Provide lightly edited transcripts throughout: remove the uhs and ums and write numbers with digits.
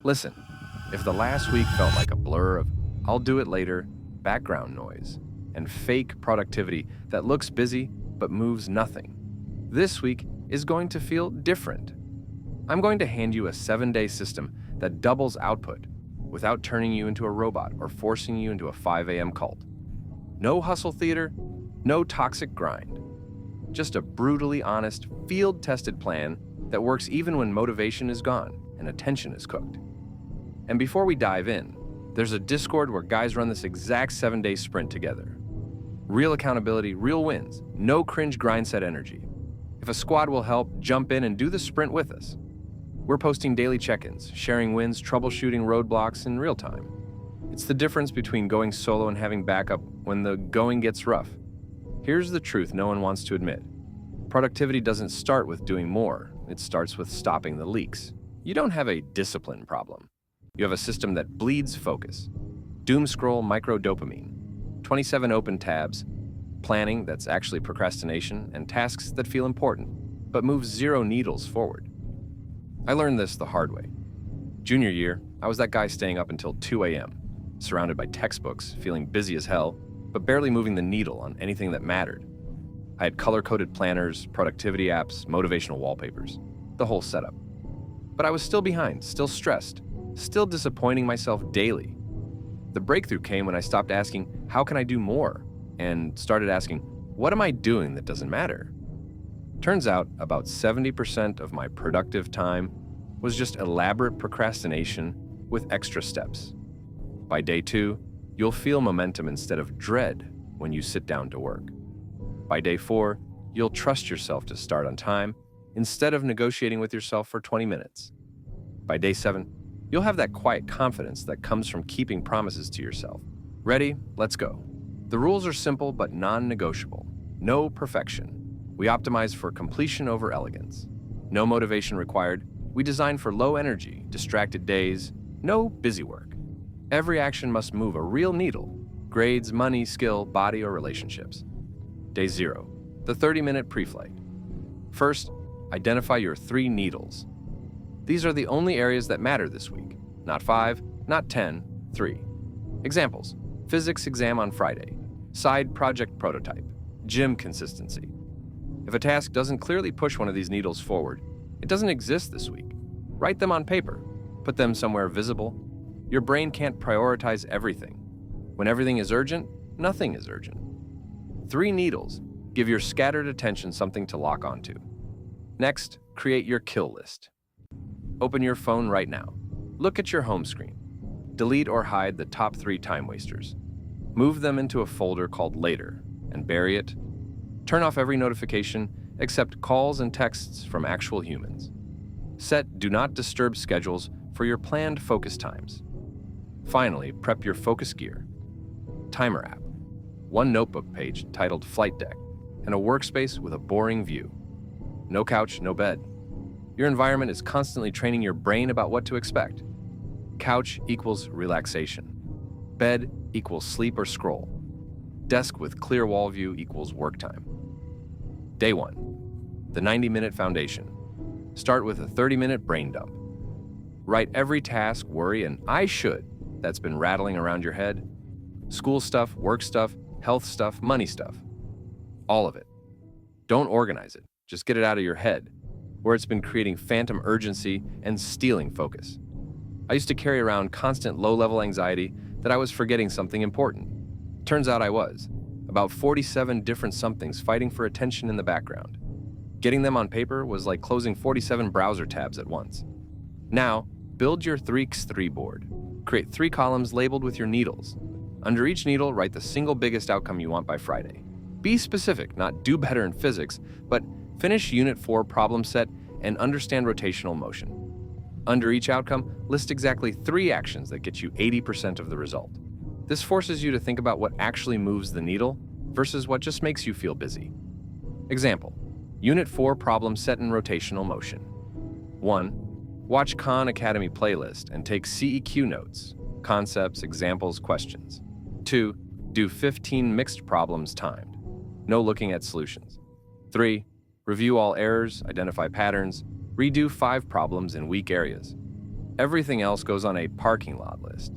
Listen, if the last week felt like a blur of "I'll do it later," background noise, and fake productivity that looks busy but moves nothing, this week is going to feel different. I'm going to hand you a 7-day system that doubles output without turning you into a robot or forcing you into a 5 a.m. cult. No hustle theater, no toxic grind. Just a brutally honest, field-tested plan that works even when motivation is gone and attention is cooked. And before we dive in, there's a Discord where guys run this exact 7-day sprint together. Real accountability, real wins, no cringe grind set energy. If a squad will help, jump in and do the sprint with us. We're posting daily check-ins, sharing wins, troubleshooting roadblocks in real time. It's the difference between going solo and having backup when the going gets rough. Here's the truth no one wants to admit. Productivity doesn't start with doing more, it starts with stopping the leaks. You don't have a discipline problem. You have a system that bleeds focus. Doom scroll micro-dopamine, 27 open tabs, planning that's actually procrastination, and tasks that feel important, but move 0 needles forward. I learned this the hard way. Junior year, I was that guy staying up until 2 a.m., surrounded by textbooks, feeling busy as hell, but barely moving the needle on anything that mattered. I had color-coded planners, productivity apps, motivational wallpapers, the whole setup. But I was still behind, still stressed, still disappointing myself daily. The breakthrough came when I stopped asking, how can I do more? And started asking, what am I doing that doesn't matter? Turns out about 70% of my productive time was just elaborate procrastination with extra steps. By day 2, you'll feel momentum instead of dread when you sit down to work. By day 4, you'll trust yourself to start on time instead of negotiating with yourself for 20 minutes. By day 7, you'll have that quiet confidence that comes from keeping promises to yourself. Ready? Let's go. The rules are simple but non-negotiable. No perfection. We optimize for completion over elegance. No motivation required. We design for low energy, distracted days. No busy work. Every action must move a real needle. Grades, money, skill, body, or relationships. Day 0. The 30-minute pre-flight. First, identify your 3 needles. These are the only areas that matter this week. Not 5, not 10, 3. Examples: physics exam on Friday, side project prototype, gym consistency. If a task doesn't clearly push one of these needles forward, it doesn't exist this week. Write them on paper. Put them somewhere visible. Your brain can't prioritize everything. When everything is urgent, nothing is urgent. 3 needles give your scattered attention something to lock onto. Next, create your kill list. Open your phone right now. Look at your home screen. Delete or hide the top 3 time wasters. Move them into a folder called Later and bury it. Turn off every notification except calls and texts from actual humans. Set Do Not Disturb schedules for your planned focus times. Finally, prep your focus gear. Timer app, 1 notebook page titled Flight Deck, and a workspace with a boring view. No couch, no bed. Your environment is constantly training your brain about what to expect. Couch equals relaxation. Bed equals sleep or scroll. Desk with clear wall view equals work time. Day 1. The 90-minute foundation. Start with a 30-minute brain dump. Write every task, worry, and I should that's been rattling around your head. School stuff, work stuff, health stuff, money stuff. All of it. Don't organize it. Just get it out of your head, where it's been creating phantom urgency and stealing focus. I used to carry around constant low-level anxiety that I was forgetting something important. Turns out I was. About 47 different somethings fighting for attention in the background. Getting them on paper was like closing 47 browser tabs at once. Now, build your 3x3 board. Create 3 columns labeled with your needles. Under each needle, write the single biggest outcome you want by Friday. Be specific, not do better in physics, but finish Unit 4 problem set and understand rotational motion. Under each outcome, list exactly 3 actions that get you 80% of the result. This forces you to think about what actually moves the needle versus what just makes you feel busy. Example: Unit 4 problem set in rotational motion. 1. Watch Khan Academy playlist and take CEQ notes, concepts, examples, questions. 2. Do 15 mixed problems timed. No looking at solutions. 3. Review all errors, identify patterns, redo 5 problems in weak areas. Everything else goes on a parking lot list.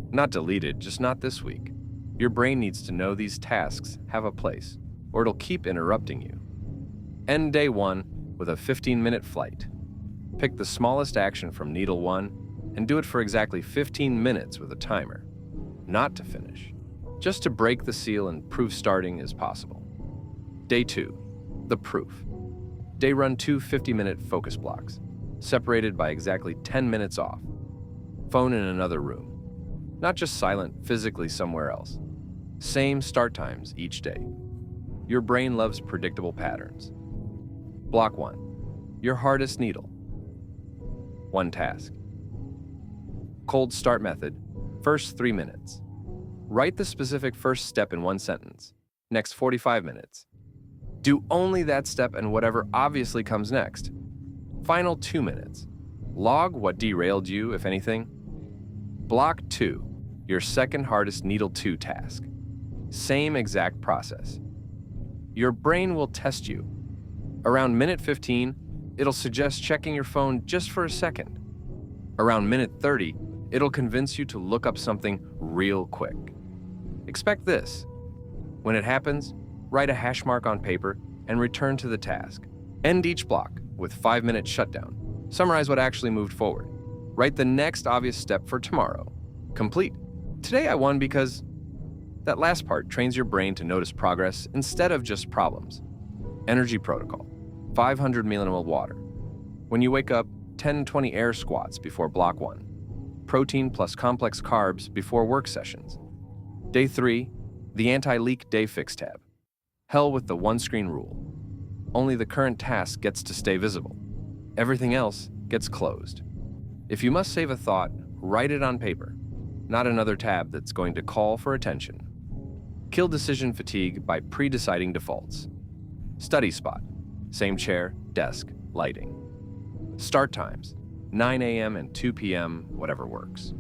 Not deleted, just not this week. Your brain needs to know these tasks have a place, or it'll keep interrupting you. End day 1 with a 15-minute flight. Pick the smallest action from needle 1 and do it for exactly 15 minutes with a timer. Not to finish, just to break the seal and prove starting is possible. Day 2, the proof. Day run 2 50-minute focus blocks, separated by exactly 10 minutes off. Phone in another room. Not just silent, physically somewhere else. Same start times each day. Your brain loves predictable patterns. Block 1, your hardest needle. 1 task. Cold start method, first 3 minutes. Write the specific first step in 1 sentence. Next 45 minutes. Do only that step and whatever obviously comes next. Final 2 minutes. Log what derailed you, if anything. Block 2, your second hardest needle 2 task. Same exact process. Your brain will test you. Around minute 15, it'll suggest checking your phone just for a second. Around minute 30, it'll convince you to look up something real quick. Expect this. When it happens, write a hash mark on paper and return to the task. End each block with 5-minute shutdown. Summarize what actually moved forward. Write the next obvious step for tomorrow. Complete. Today I won because that last part trains your brain to notice progress instead of just problems. Energy protocol. 500 milliliter water. When you wake up, 10-20 air squats before block 1. Protein plus complex carbs before work sessions. Day 3, the anti-leak day fix tab. Hell with the one-screen rule. Only the current task gets to stay visible. Everything else gets closed. If you must save a thought, write it on paper, not another tab that's going to call for attention. Kill decision fatigue by pre-deciding defaults. Study spot. Same chair, desk, lighting. Start times. 9 a.m. and 2 p.m., whatever works.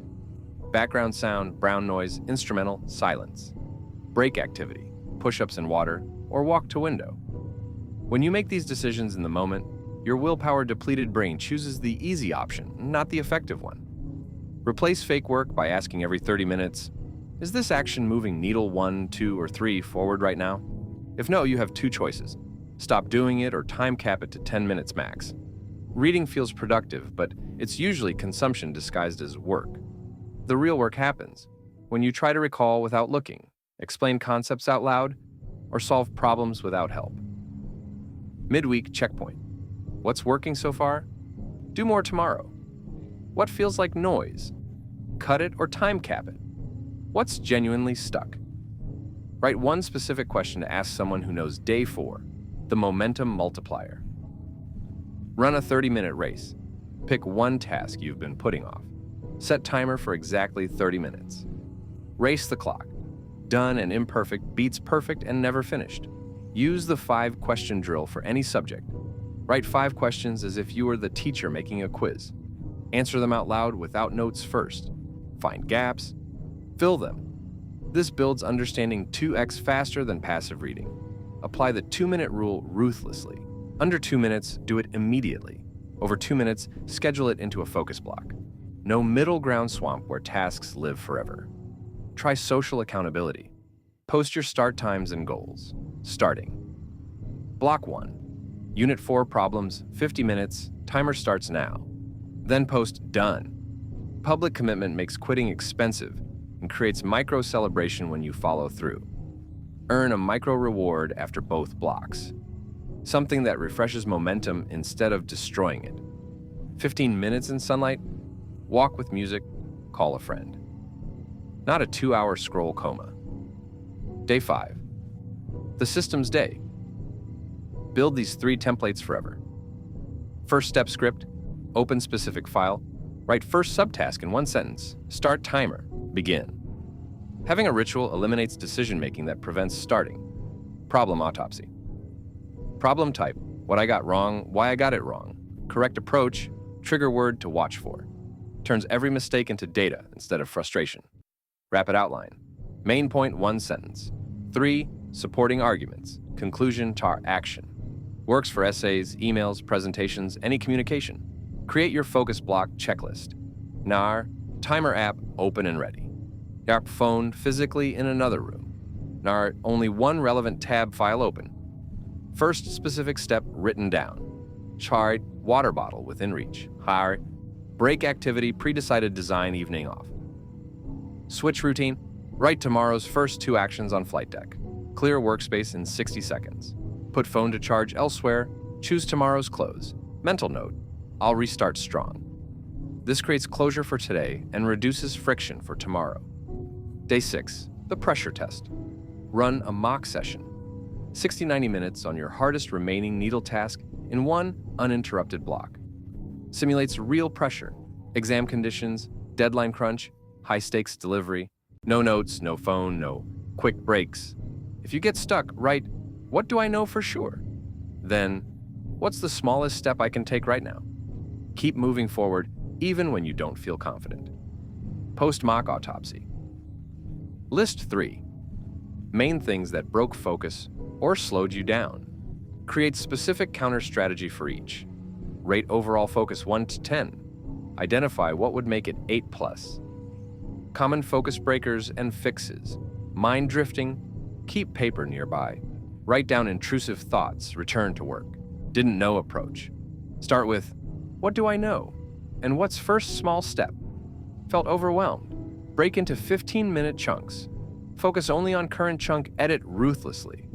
Background sound, brown noise, instrumental, silence. Break activity, push-ups in water, or walk to window. When you make these decisions in the moment, your willpower-depleted brain chooses the easy option, not the effective one. Replace fake work by asking every 30 minutes, is this action moving needle 1, 2, or 3 forward right now? If no, you have 2 choices. Stop doing it or time cap it to 10 minutes max. Reading feels productive, but it's usually consumption disguised as work. The real work happens when you try to recall without looking, explain concepts out loud, or solve problems without help. Midweek checkpoint. What's working so far? Do more tomorrow. What feels like noise? Cut it or time cap it. What's genuinely stuck? Write 1 specific question to ask someone who knows day 4, the momentum multiplier. Run a 30-minute race. Pick 1 task you've been putting off. Set timer for exactly 30 minutes. Race the clock. Done and imperfect beats perfect and never finished. Use the 5-question drill for any subject. Write 5 questions as if you were the teacher making a quiz. Answer them out loud without notes first. Find gaps. Fill them. This builds understanding 2x faster than passive reading. Apply the 2-minute rule ruthlessly. Under 2 minutes, do it immediately. Over 2 minutes, schedule it into a focus block. No middle ground swamp where tasks live forever. Try social accountability. Post your start times and goals. Starting. Block 1. Unit 4 problems, 50 minutes, timer starts now. Then post done. Public commitment makes quitting expensive and creates micro celebration when you follow through. Earn a micro reward after both blocks. Something that refreshes momentum instead of destroying it. 15 minutes in sunlight, walk with music, call a friend. Not a 2-hour scroll coma. Day 5. The system's day. Build these 3 templates forever. First step script, open specific file, write first subtask in 1 sentence, start timer, begin. Having a ritual eliminates decision-making that prevents starting. Problem autopsy. Problem type, what I got wrong, why I got it wrong. Correct approach, trigger word to watch for. Turns every mistake into data instead of frustration. Rapid outline. Main point 1 sentence. 3 supporting arguments. Conclusion to action. Works for essays, emails, presentations, any communication. Create your focus block checklist. Nar, timer app open and ready. Yarp phone physically in another room. Nar, only one relevant tab file open. First specific step written down. Chart, water bottle within reach. Har, break activity, pre-decided design, evening off. Switch routine, write tomorrow's first 2 actions on flight deck. Clear workspace in 60 seconds. Put phone to charge elsewhere, choose tomorrow's close. Mental note, I'll restart strong. This creates closure for today and reduces friction for tomorrow. Day 6, the pressure test. Run a mock session. 60-90 minutes on your hardest remaining needle task in one uninterrupted block. Simulates real pressure, exam conditions, deadline crunch, high-stakes delivery, no notes, no phone, no quick breaks. If you get stuck, write, what do I know for sure? Then, what's the smallest step I can take right now? Keep moving forward even when you don't feel confident. Post-mock autopsy. List 3. Main things that broke focus or slowed you down. Create specific counter strategy for each. Rate overall focus 1 to 10. Identify what would make it 8+. Common focus breakers and fixes. Mind drifting, keep paper nearby. Write down intrusive thoughts, return to work. Didn't know approach. Start with, what do I know? And what's first small step? Felt overwhelmed. Break into 15-minute chunks. Focus only on current chunk, edit ruthlessly.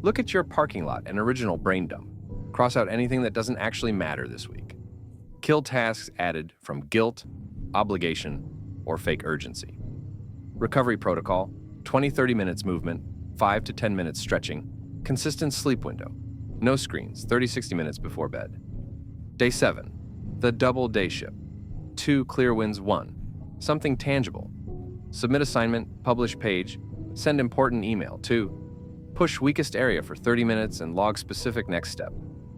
Look at your parking lot and original brain dump. Cross out anything that doesn't actually matter this week. Kill tasks added from guilt, obligation, or fake urgency. Recovery protocol, 20-30 minutes movement, 5 to 10 minutes stretching, consistent sleep window, no screens, 30-60 minutes before bed. Day 7, the double day shift. 2 clear wins, 1, something tangible. Submit assignment, publish page, send important email. 2, push weakest area for 30 minutes and log specific next step.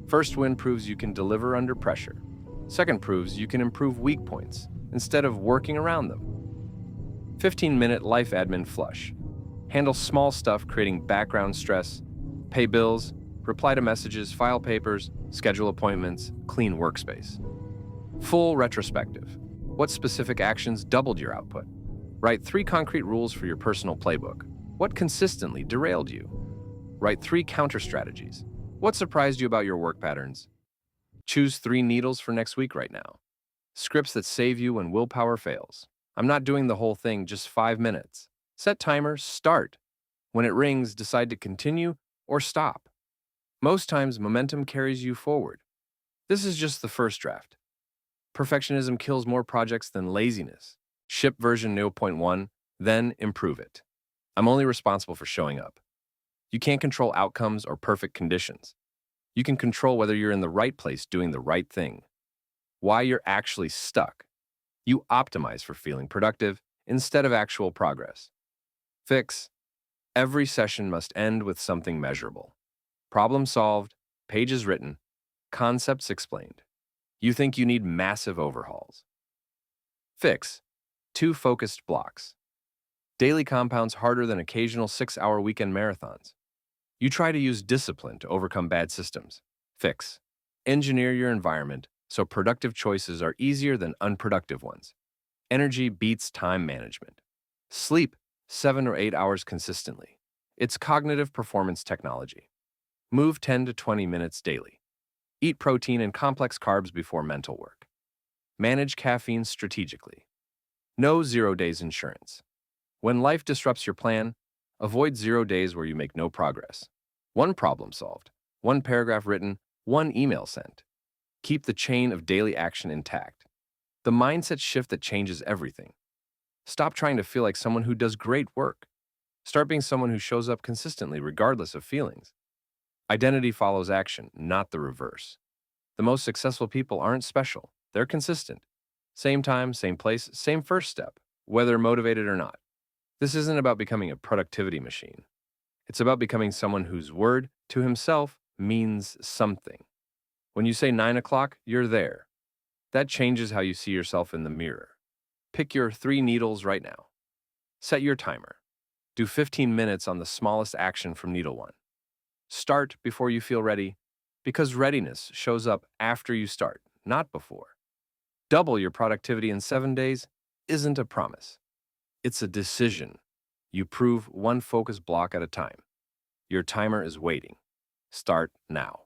First win proves you can deliver under pressure. Second proves you can improve weak points instead of working around them. 15-minute life admin flush. Handle small stuff creating background stress, pay bills, reply to messages, file papers, schedule appointments, clean workspace. Full retrospective. What specific actions doubled your output? Write 3 concrete rules for your personal playbook. What consistently derailed you? Write 3 counter strategies. What surprised you about your work patterns? Choose 3 needles for next week right now. Scripts that save you when willpower fails. I'm not doing the whole thing, just 5 minutes. Set timer, start. When it rings, decide to continue or stop. Most times, momentum carries you forward. This is just the first draft. Perfectionism kills more projects than laziness. Ship version 0.1, then improve it. I'm only responsible for showing up. You can't control outcomes or perfect conditions. You can control whether you're in the right place doing the right thing. Why you're actually stuck. You optimize for feeling productive instead of actual progress. Fix. Every session must end with something measurable. Problem solved, pages written, concepts explained. You think you need massive overhauls. Fix. 2 focused blocks. Daily compounds harder than occasional 6-hour weekend marathons. You try to use discipline to overcome bad systems. Fix. Engineer your environment so productive choices are easier than unproductive ones. Energy beats time management. Sleep 7 or 8 hours consistently. It's cognitive performance technology. Move 10 to 20 minutes daily. Eat protein and complex carbs before mental work. Manage caffeine strategically. No 0 days insurance. When life disrupts your plan, avoid 0 days where you make no progress. 1 problem solved, 1 paragraph written, 1 email sent. Keep the chain of daily action intact. The mindset shift that changes everything. Stop trying to feel like someone who does great work. Start being someone who shows up consistently regardless of feelings. Identity follows action, not the reverse. The most successful people aren't special. They're consistent. Same time, same place, same first step, whether motivated or not. This isn't about becoming a productivity machine. It's about becoming someone whose word to himself means something. When you say 9 o'clock, you're there. That changes how you see yourself in the mirror. Pick your 3 needles right now. Set your timer. Do 15 minutes on the smallest action from needle 1. Start before you feel ready, because readiness shows up after you start, not before. double your productivity in 7 days isn't a promise. It's a decision. You prove one focus block at a time. Your timer is waiting. Start now.